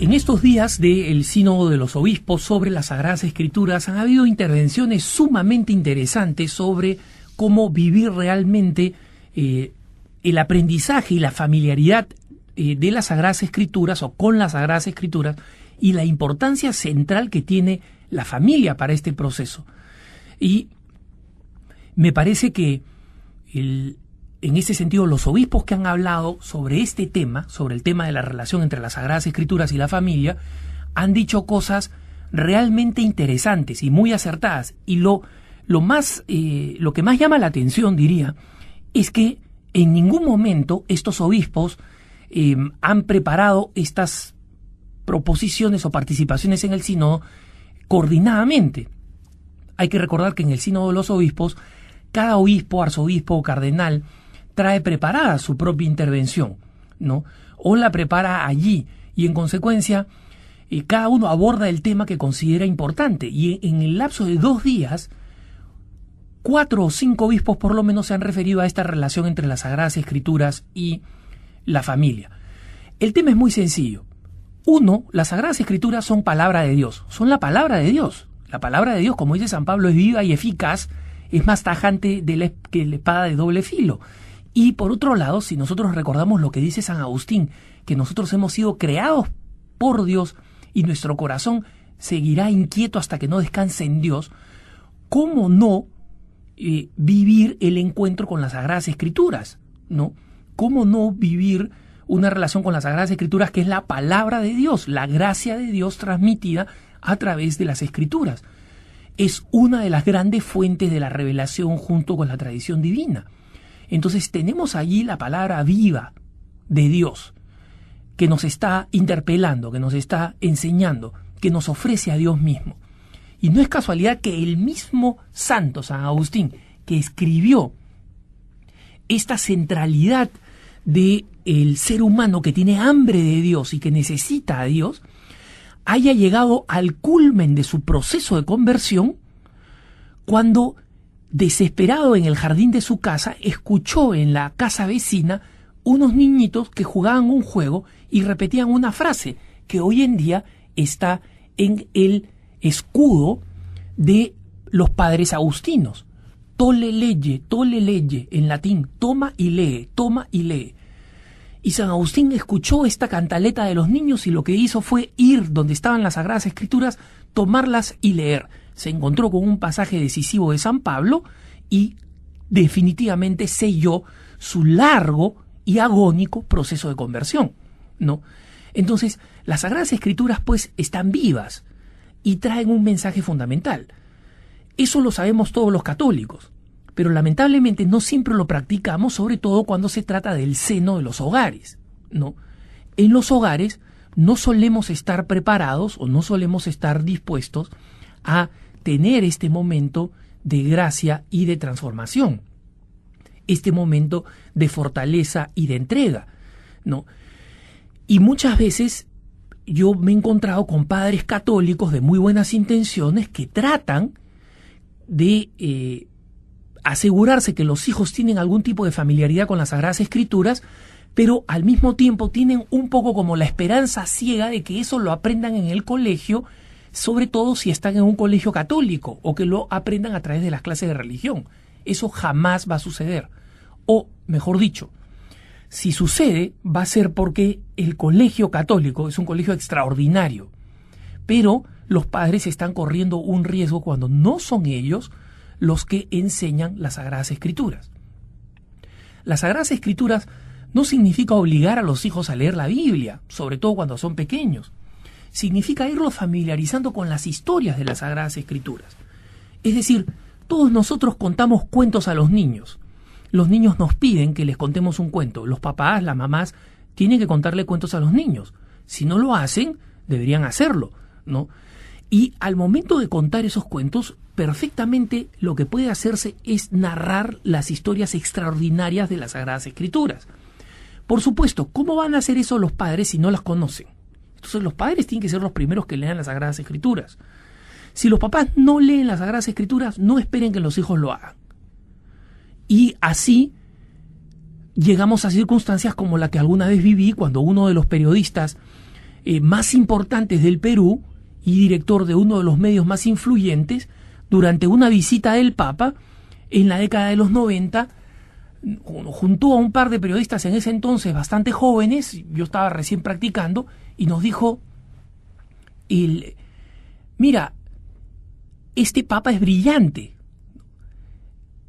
En estos días del Sínodo de los Obispos sobre las Sagradas Escrituras han habido intervenciones sumamente interesantes sobre cómo vivir realmente el aprendizaje y la familiaridad de las Sagradas Escrituras o con las Sagradas Escrituras y la importancia central que tiene la familia para este proceso. Y me parece que en ese sentido, los obispos que han hablado sobre este tema, sobre el tema de la relación entre las Sagradas Escrituras y la familia, han dicho cosas realmente interesantes y muy acertadas. Y lo que más llama la atención, diría, es que en ningún momento estos obispos han preparado estas proposiciones o participaciones en el sínodo coordinadamente. Hay que recordar que en el sínodo de los obispos, cada obispo, arzobispo o cardenal trae preparada su propia intervención, ¿no? O la prepara allí y en consecuencia cada uno aborda el tema que considera importante y en el lapso de 2 días 4 o 5 obispos por lo menos se han referido a esta relación entre las Sagradas Escrituras y la familia. El tema es muy sencillo. 1, las Sagradas Escrituras son palabra de Dios, son la palabra de Dios. La palabra de Dios, como dice San Pablo, es viva y eficaz, es más tajante que la espada de doble filo. Y por otro lado, si nosotros recordamos lo que dice San Agustín, que nosotros hemos sido creados por Dios y nuestro corazón seguirá inquieto hasta que no descanse en Dios, ¿cómo no vivir el encuentro con las Sagradas Escrituras? ¿No? ¿Cómo no vivir una relación con las Sagradas Escrituras que es la palabra de Dios, la gracia de Dios transmitida a través de las Escrituras? Es una de las grandes fuentes de la revelación junto con la tradición divina. Entonces tenemos allí la palabra viva de Dios que nos está interpelando, que nos está enseñando, que nos ofrece a Dios mismo. Y no es casualidad que el mismo santo San Agustín, que escribió esta centralidad del ser humano que tiene hambre de Dios y que necesita a Dios, haya llegado al culmen de su proceso de conversión cuando, desesperado en el jardín de su casa, escuchó en la casa vecina unos niñitos que jugaban un juego y repetían una frase que hoy en día está en el escudo de los padres agustinos. Tolle lege, en latín, toma y lee, toma y lee. Y San Agustín escuchó esta cantaleta de los niños y lo que hizo fue ir donde estaban las Sagradas Escrituras, tomarlas y leer. Se encontró con un pasaje decisivo de San Pablo y definitivamente selló su largo y agónico proceso de conversión, ¿no? Entonces, las Sagradas Escrituras pues están vivas y traen un mensaje fundamental. Eso lo sabemos todos los católicos, pero lamentablemente no siempre lo practicamos, sobre todo cuando se trata del seno de los hogares, ¿no? En los hogares no solemos estar preparados o no solemos estar dispuestos a tener este momento de gracia y de transformación, este momento de fortaleza y de entrega, ¿no? Y muchas veces yo me he encontrado con padres católicos de muy buenas intenciones que tratan de asegurarse que los hijos tienen algún tipo de familiaridad con las Sagradas Escrituras, pero al mismo tiempo tienen un poco como la esperanza ciega de que eso lo aprendan en el colegio, sobre todo si están en un colegio católico, o que lo aprendan a través de las clases de religión. Eso jamás va a suceder. O, mejor dicho, si sucede, va a ser porque el colegio católico es un colegio extraordinario, pero los padres están corriendo un riesgo cuando no son ellos los que enseñan las Sagradas Escrituras. Las Sagradas Escrituras no significa obligar a los hijos a leer la Biblia, sobre todo cuando son pequeños. Significa irlos familiarizando con las historias de las Sagradas Escrituras. Es decir, todos nosotros contamos cuentos a los niños. Los niños nos piden que les contemos un cuento. Los papás, las mamás, tienen que contarle cuentos a los niños. Si no lo hacen, deberían hacerlo, ¿no? Y al momento de contar esos cuentos, perfectamente lo que puede hacerse es narrar las historias extraordinarias de las Sagradas Escrituras. Por supuesto, ¿cómo van a hacer eso los padres si no las conocen? Entonces los padres tienen que ser los primeros que lean las Sagradas Escrituras. Si los papás no leen las Sagradas Escrituras, no esperen que los hijos lo hagan. Y así llegamos a circunstancias como la que alguna vez viví cuando uno de los periodistas más importantes del Perú y director de uno de los medios más influyentes, durante una visita del Papa en la década de los 90, juntó a un par de periodistas en ese entonces bastante jóvenes, yo estaba recién practicando, y nos dijo, mira, este Papa es brillante.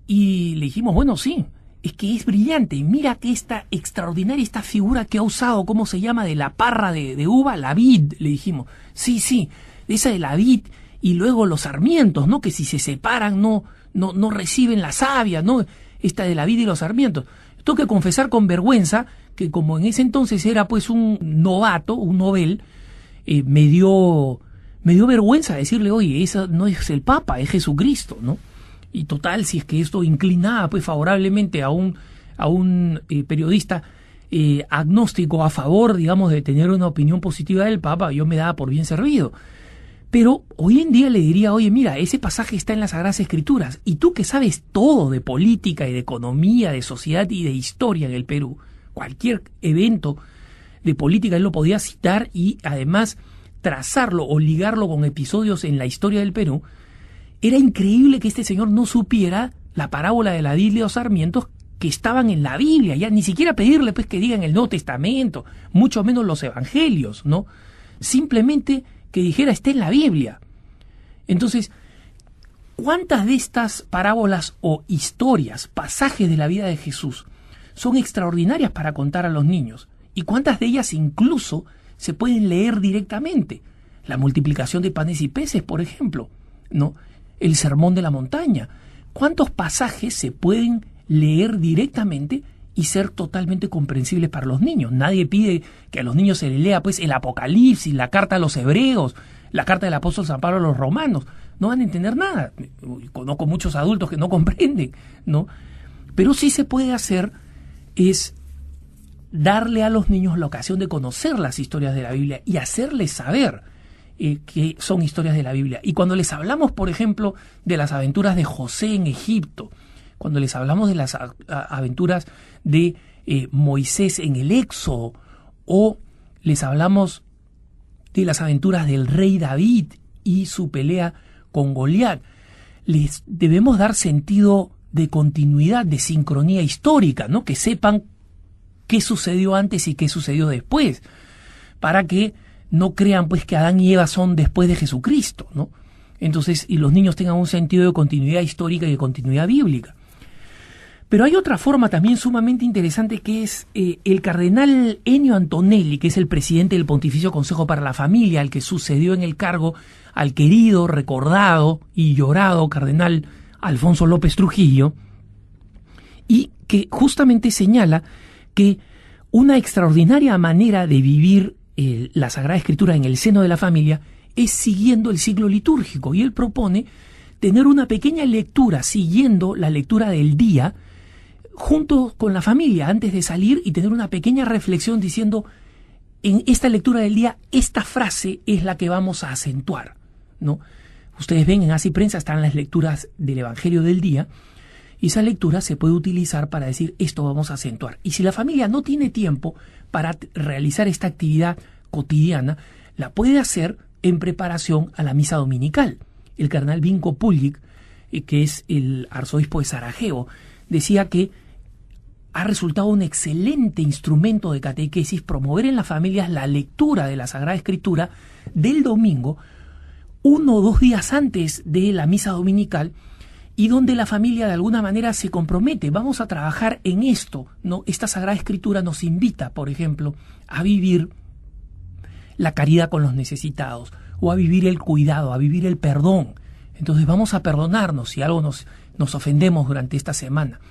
Y le dijimos, bueno, sí, es que es brillante. Mira que esta extraordinaria, esta figura que ha usado, ¿cómo se llama? De la parra de uva, la vid, le dijimos. Sí, esa de la vid, y luego los sarmientos, ¿no? Que si se separan no reciben la savia, ¿no? Esta de la vid y los sarmientos. Tengo que confesar con vergüenza que como en ese entonces era pues un novato, un novel, me dio vergüenza decirle, oye, ese no es el Papa, es Jesucristo, ¿no? Y total, si es que esto inclinaba pues favorablemente a un periodista agnóstico a favor, digamos, de tener una opinión positiva del Papa, yo me daba por bien servido. Pero hoy en día le diría, oye, mira, ese pasaje está en las Sagradas Escrituras, y tú que sabes todo de política y de economía, de sociedad y de historia en el Perú, cualquier evento de política él lo podía citar y además trazarlo o ligarlo con episodios en la historia del Perú. Era increíble que este señor no supiera la parábola de la vid y los sarmientos que estaban en la Biblia, ya ni siquiera pedirle pues que diga en el Nuevo Testamento, mucho menos los evangelios, ¿no? Simplemente que dijera está en la Biblia. Entonces, ¿cuántas de estas parábolas o historias, pasajes de la vida de Jesús, son extraordinarias para contar a los niños? ¿Y cuántas de ellas incluso se pueden leer directamente? La multiplicación de panes y peces, por ejemplo, ¿no? El sermón de la montaña. ¿Cuántos pasajes se pueden leer directamente y ser totalmente comprensibles para los niños? Nadie pide que a los niños se les lea pues el Apocalipsis, la carta a los hebreos, la carta del apóstol San Pablo a los romanos. No van a entender nada. Conozco muchos adultos que no comprenden, ¿no? Pero sí se puede hacer es darle a los niños la ocasión de conocer las historias de la Biblia y hacerles saber que son historias de la Biblia. Y cuando les hablamos, por ejemplo, de las aventuras de José en Egipto, cuando les hablamos de las aventuras de Moisés en el Éxodo, o les hablamos de las aventuras del rey David y su pelea con Goliat, les debemos dar sentido de continuidad, de sincronía histórica, ¿no? Que sepan qué sucedió antes y qué sucedió después, para que no crean pues que Adán y Eva son después de Jesucristo, ¿no? Entonces, y los niños tengan un sentido de continuidad histórica y de continuidad bíblica. Pero hay otra forma también sumamente interesante, que es el cardenal Ennio Antonelli, que es el presidente del Pontificio Consejo para la Familia, al que sucedió en el cargo al querido, recordado y llorado cardenal Alfonso López Trujillo, y que justamente señala que una extraordinaria manera de vivir la Sagrada Escritura en el seno de la familia es siguiendo el ciclo litúrgico, y él propone tener una pequeña lectura siguiendo la lectura del día junto con la familia antes de salir, y tener una pequeña reflexión diciendo, en esta lectura del día esta frase es la que vamos a acentuar, ¿no? Ustedes ven en Así Prensa están las lecturas del Evangelio del día, y esa lectura se puede utilizar para decir esto vamos a acentuar. Y si la familia no tiene tiempo para realizar esta actividad cotidiana, la puede hacer en preparación a la misa dominical. El cardenal Vinko Puljic, que es el arzobispo de Sarajevo, decía que ha resultado un excelente instrumento de catequesis promover en las familias la lectura de la Sagrada Escritura del domingo, 1 o 2 días antes de la misa dominical, y donde la familia de alguna manera se compromete, vamos a trabajar en esto, ¿no? Esta Sagrada Escritura nos invita, por ejemplo, a vivir la caridad con los necesitados, o a vivir el cuidado, a vivir el perdón. Entonces vamos a perdonarnos si algo nos ofendemos durante esta semana,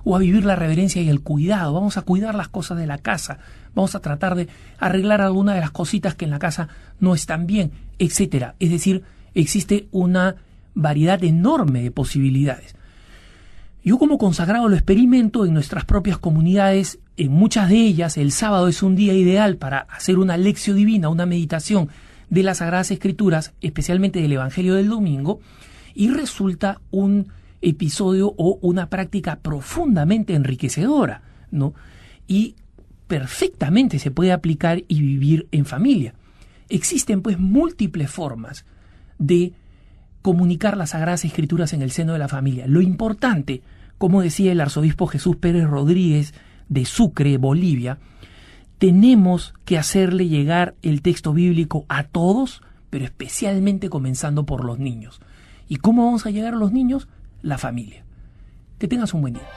o a vivir la reverencia y el cuidado, vamos a cuidar las cosas de la casa, vamos a tratar de arreglar alguna de las cositas que en la casa no están bien, etcétera. Es decir, existe una variedad enorme de posibilidades. Yo como consagrado lo experimento en nuestras propias comunidades. En muchas de ellas el sábado es un día ideal para hacer una lección divina, una meditación de las Sagradas Escrituras, especialmente del Evangelio del domingo, y resulta un episodio o una práctica profundamente enriquecedora, ¿no? Y perfectamente se puede aplicar y vivir en familia. Existen pues múltiples formas de comunicar las Sagradas Escrituras en el seno de la familia. Lo importante, como decía el arzobispo Jesús Pérez Rodríguez de Sucre, Bolivia, tenemos que hacerle llegar el texto bíblico a todos, pero especialmente comenzando por los niños. ¿Y cómo vamos a llegar a los niños? La familia. Que tengas un buen día.